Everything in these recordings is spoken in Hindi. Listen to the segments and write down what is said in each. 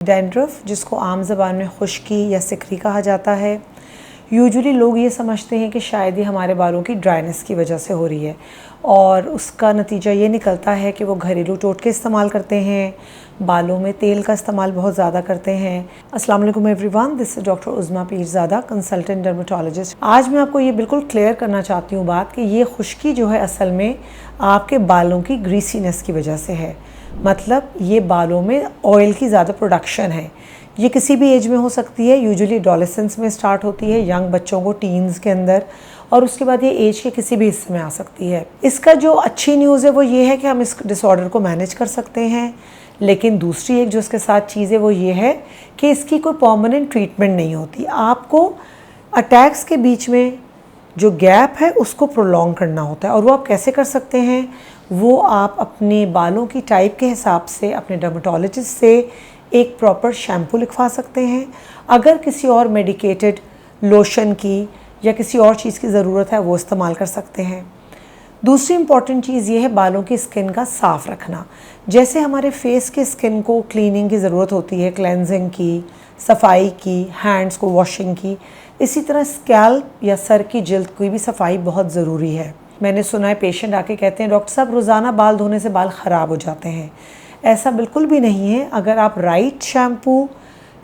डैंड्रफ, जिसको आम ज़बान में खुश्की या सिकरी कहा जाता है, यूजुअली लोग ये समझते हैं कि शायद ये हमारे बालों की ड्राइनेस की वजह से हो रही है और उसका नतीजा ये निकलता है कि वो घरेलू टोटके इस्तेमाल करते हैं, बालों में तेल का इस्तेमाल बहुत ज़्यादा करते हैं। अस्सलाम वालेकुम everyone, this is doctor उज़मा Pirzada, consultant dermatologist. आज मैं आपको ये बिल्कुल क्लियर करना चाहती हूँ बात कि ये खुश्की जो है असल में आपके बालों की ग्रीसीनेस की वजह से है। मतलब ये बालों में ऑयल की ज़्यादा प्रोडक्शन है। ये किसी भी एज में हो सकती है, यूजुअली एडोलेसेंस में स्टार्ट होती है, यंग बच्चों को टीन्स के अंदर, और उसके बाद ये एज के किसी भी हिस्से में आ सकती है। इसका जो अच्छी न्यूज़ है वो ये है कि हम इस डिसऑर्डर को मैनेज कर सकते हैं, लेकिन दूसरी एक जो इसके साथ चीज़ है वो ये है कि इसकी कोई परमानेंट ट्रीटमेंट नहीं होती। आपको अटैक्स के बीच में जो गैप है उसको प्रोलॉन्ग करना होता है, और वो आप कैसे कर सकते हैं? वो आप अपने बालों की टाइप के हिसाब से अपने डर्मेटोलॉजिस्ट से एक प्रॉपर शैम्पू लिखवा सकते हैं। अगर किसी और मेडिकेटेड लोशन की या किसी और चीज़ की ज़रूरत है वो इस्तेमाल कर सकते हैं। दूसरी इम्पॉर्टेंट चीज़ ये है बालों की स्किन का साफ़ रखना। जैसे हमारे फेस की स्किन को क्लीनिंग की ज़रूरत होती है, क्लेंजिंग की, सफाई की, हैंड्स को वॉशिंग की, इसी तरह स्कैल्प या सर की जिल्द की भी सफाई बहुत ज़रूरी है। मैंने सुना है पेशेंट आके कहते हैं डॉक्टर साहब रोज़ाना बाल धोने से बाल ख़राब हो जाते हैं। ऐसा बिल्कुल भी नहीं है। अगर आप राइट शैम्पू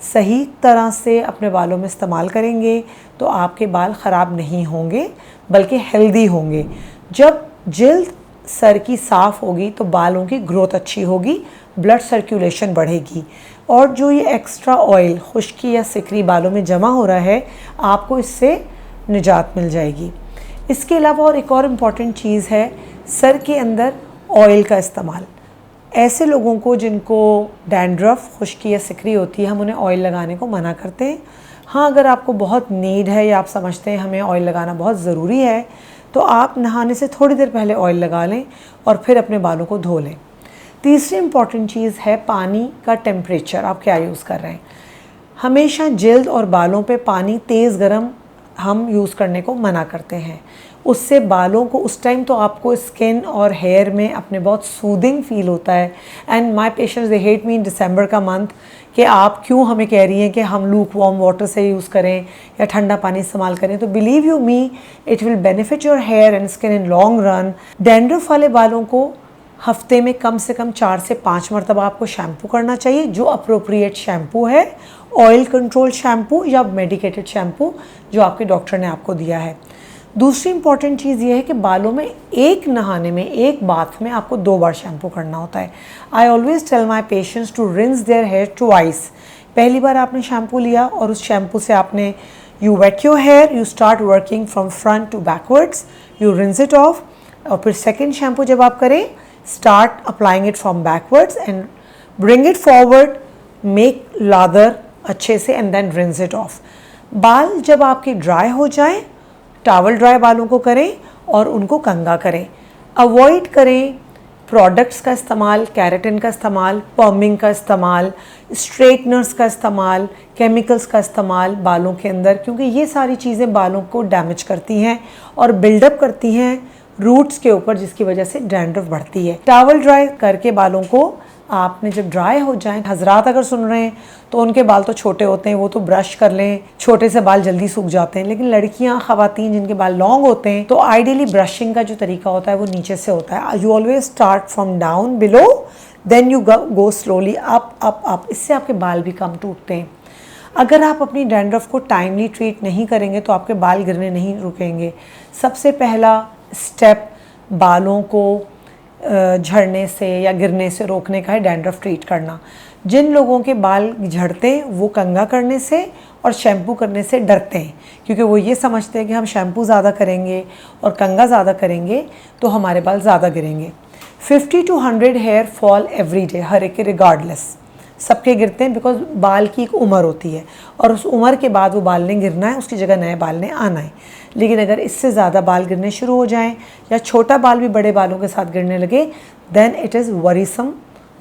सही तरह से अपने बालों में इस्तेमाल करेंगे तो आपके बाल ख़राब नहीं होंगे बल्कि हेल्दी होंगे। जब जिल्द सर की साफ़ होगी तो बालों की ग्रोथ अच्छी होगी, ब्लड सर्कुलेशन बढ़ेगी, और जो ये एक्स्ट्रा ऑयल खुश्की या सिकरी बालों में जमा हो रहा है आपको इससे निजात मिल जाएगी। इसके अलावा और एक और इम्पॉर्टेंट चीज़ है सर के अंदर ऑयल का इस्तेमाल। ऐसे लोगों को जिनको डैंड्रफ, खुश्की या सिकरी होती है, हम उन्हें ऑयल लगाने को मना करते हैं। हाँ, अगर आपको बहुत नीड है या आप समझते हैं हमें ऑयल लगाना बहुत ज़रूरी है तो आप नहाने से थोड़ी देर पहले ऑयल लगा लें और फिर अपने बालों को धो लें। तीसरी इम्पॉर्टेंट चीज़ है पानी का टेम्परेचर, आप क्या यूज़ कर रहे हैं। हमेशा जिल्द और बालों पे पानी तेज़ गर्म हम यूज़ करने को मना करते हैं। उससे बालों को उस टाइम तो आपको स्किन और हेयर में अपने बहुत सूदिंग फील होता है। And my patients they hate me in दिसंबर का मंथ कि आप क्यों हमें कह रही हैं कि हम लूक वार्म वाटर से यूज़ करें या ठंडा पानी इस्तेमाल करें। तो believe you me, it will benefit your hair and skin in long run. Dandruff वाले बालों को हफ्ते में कम से कम 4 से 5 मरतबा आपको शैम्पू करना चाहिए, जो अप्रोप्रिएट शैम्पू है, ऑयल कंट्रोल शैम्पू या मेडिकेटेड शैम्पू जो आपके डॉक्टर ने आपको दिया है। दूसरी इंपॉर्टेंट चीज़ ये है कि बालों में एक नहाने में, एक बाथ में आपको 2 बार शैम्पू करना होता है। I always tell my patients to rinse their hair twice. पहली बार आपने शैम्पू लिया और उस शैम्पू से आपने you wet your hair, you start working from front to backwards, you rinse it off, और फिर सेकेंड शैम्पू जब आप करें start applying it from backwards and bring it forward, make lather अच्छे से and then rinse it off। बाल जब आपके ड्राई हो जाएं, टॉवल ड्राई बालों को करें और उनको कंघा करें। अवॉइड करें प्रोडक्ट्स का इस्तेमाल, केराटिन का इस्तेमाल, पर्मिंग का इस्तेमाल, स्ट्रेटनर्स का इस्तेमाल, केमिकल्स का इस्तेमाल बालों के अंदर, क्योंकि ये सारी चीज़ें बालों को डैमेज करती हैं और बिल्डअप करती हैं रूट्स के ऊपर, जिसकी वजह से डैंड्रफ बढ़ती है। टॉवल ड्राई करके बालों को आपने जब ड्राई हो जाएं, हजरात अगर सुन रहे हैं तो उनके बाल तो छोटे होते हैं, वो तो ब्रश कर लें, छोटे से बाल जल्दी सूख जाते हैं, लेकिन लड़कियां, ख़वातीन जिनके बाल लॉन्ग होते हैं तो आइडियली ब्रशिंग का जो तरीका होता है वो नीचे से होता है। You always start from down below, then you go slowly up up up. इससे आपके बाल भी कम टूटते हैं। अगर आप अपनी डैंड्रफ को टाइमली ट्रीट नहीं करेंगे तो आपके बाल गिरने नहीं रुकेंगे। सबसे पहला स्टेप बालों को झड़ने से या गिरने से रोकने का है डैंड्रफ ट्रीट करना। जिन लोगों के बाल झड़ते हैं वो कंघा करने से और शैम्पू करने से डरते हैं, क्योंकि वो ये समझते हैं कि हम शैम्पू ज़्यादा करेंगे और कंघा ज़्यादा करेंगे तो हमारे बाल ज़्यादा गिरेंगे। 50 to 100 hair fall every day, हर एक के रिगार्डलेस, सबके गिरते हैं, बिकॉज बाल की एक उम्र होती है और उस उम्र के बाद वो बाल ने गिरना है, उसकी जगह नए बाल ने आना है। लेकिन अगर इससे ज़्यादा बाल गिरने शुरू हो जाएं या छोटा बाल भी बड़े बालों के साथ गिरने लगे, then it is worrisome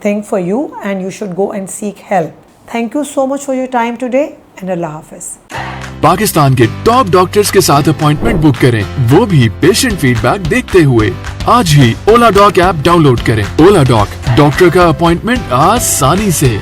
thing for you and you should go and seek help. Thank you so much for your time today and अल्लाह हाफिज़। पाकिस्तान के टॉप डॉक्टर्स के साथ अपॉइंटमेंट बुक करें, वो भी पेशेंट फीडबैक देखते हुए। आज ही ओला डॉक ऐप डाउनलोड करें। ओला डॉक, डॉक्टर का अपॉइंटमेंट आसानी से।